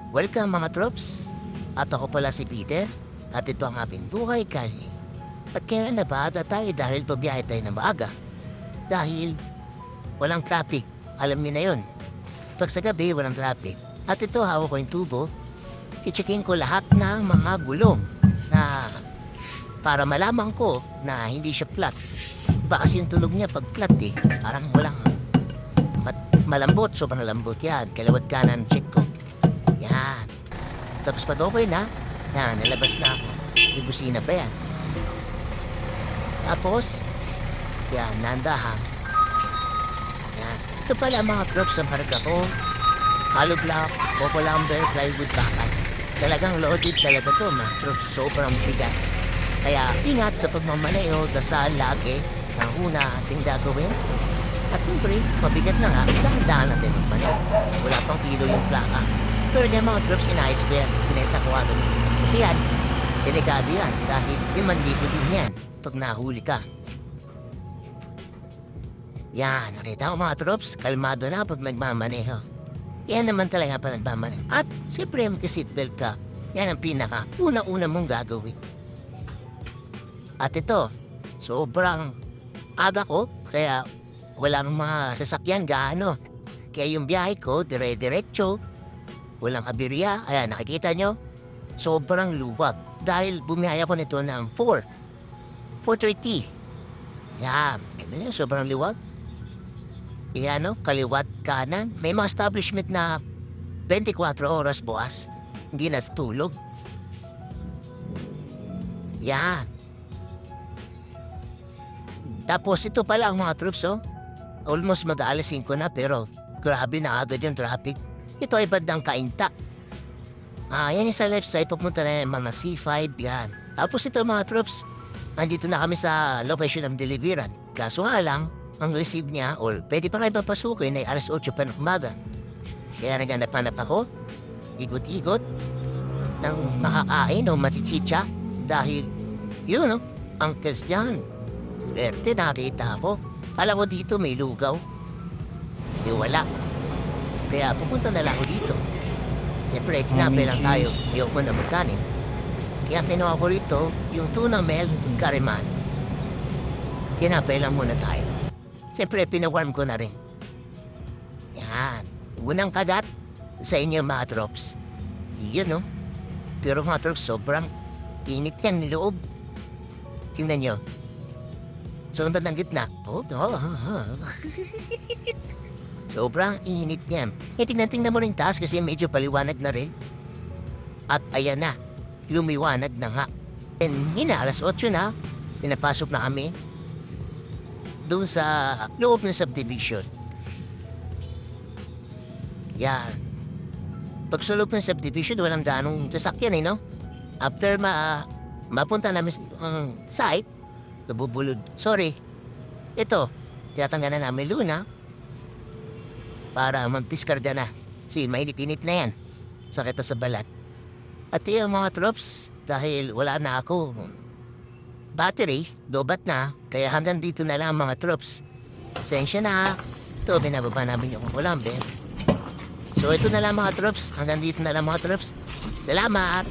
Welcome mga troops. At ako pala si Peter. At ito ang ating buhay kali. At kaya nabada tayo dahil pabiyahe tayo ng maaga. Dahil walang traffic. Alam niyo na yun. Pag sa gabi walang traffic. At ito hawak ko yung tubo. I-checkin ko lahat ng mga gulong na para malaman ko na hindi siya flat. Iba kasi yung tunog niya pag flat eh. Parang walang malambot. Sobrang lambot yan. Kalawat kanan check ko. Yan. Tapos pag okay na, yan, nalabas na ako. May busina pa yan. Tapos, yan, nandahan. Yan. Ito pala mga crops sa marga ko. Hollow block, coco lumber, plywood bakal. Talagang loaded talaga to mga crops. Sobrang bigat. Kaya ingat sa pagmamaneho, dasal lagi ang una ating gagawin. At siyempre, mabigat na nga, dahan-dahan natin magmaneho. Wala pang kilo yung plaka. Pero yung mga troops inayos ko yan, pinenta ko agad. Kasi yan, delikado yan dahil 5,000 din yan pag nahuli ka. Yan, nakita ko mga troops, kalmado na pag nagmamaneho. Yan naman talaga pa nagmamaneho. At siyempre mag-seatbelt ka, yan ang pinaka una-una mong gagawin. At ito, sobrang aga ko, kaya walang mga sasakyan gaano. Kaya yung biyahe ko, dire-diretso. Walang aberya. Ayan, nakikita nyo? Sobrang luwag. Dahil bumiyaya ko nito ng 4:30. Yan. Ito nyo, sobrang luwag. Ayan, no? Kaliwat, kanan. May mga establishment na 24 oras bukas. Hindi natutulog. Yan. Tapos ito pala ang mga troops, oh. Almost mag-aalas 5 na pero grabe na agad yung traffic. Ito ay bandang Kainta. Yan yung sa left side, papunta na yung mga C5, yan. Tapos ito mga troops, andito na kami sa location ng deliveran. Kaso nga lang, ang receive niya, or pwede pa kayo papasukin ay alas 8 pa ng umaga. Kaya naghanap-hanap ako, ikot-ikot, ng makakain o machichicha. Dahil, yun, no, uncles dyan. Swerte nakita ako. Alam ko dito may lugaw. Hindi wala. Kaya pupunta na lang ako dito. Siyempre, tinapay lang tayo. Ayoko na magkanin. Kaya kinuha ko rito yung tuna mel kariman. Tinapay lang muna tayo. Siyempre, pinawarm ko na rin. Yan. Unang kagat sa inyo mga troops. Yun, no? Pero mga troops, sobrang init yan ng loob. Tingnan nyo. So, ang gitna. Sobrang init niyan. Tingnan mo rin taas kasi medyo paliwanag na rin. At ayan na, lumiwanag na nga. And alas 8 na, pinapasok na kami doon sa loob ng subdivision. Yan. Pag sa loob ng subdivision, walang ganong sasakyan no? After mapunta namin sa site, nabubulod. Sorry. Ito, tinatanggal na namin luna para mag-discarga na. Kasi mainit-init na yan. Sakit na sa balat. At yung mga troops, dahil wala na ako battery, dobat na, kaya hanggang dito na lang mga troops. Pasensya na. Ito, binababa namin yung ulambe. So ito na lang mga troops. Hanggang dito na lang mga troops. Salamat!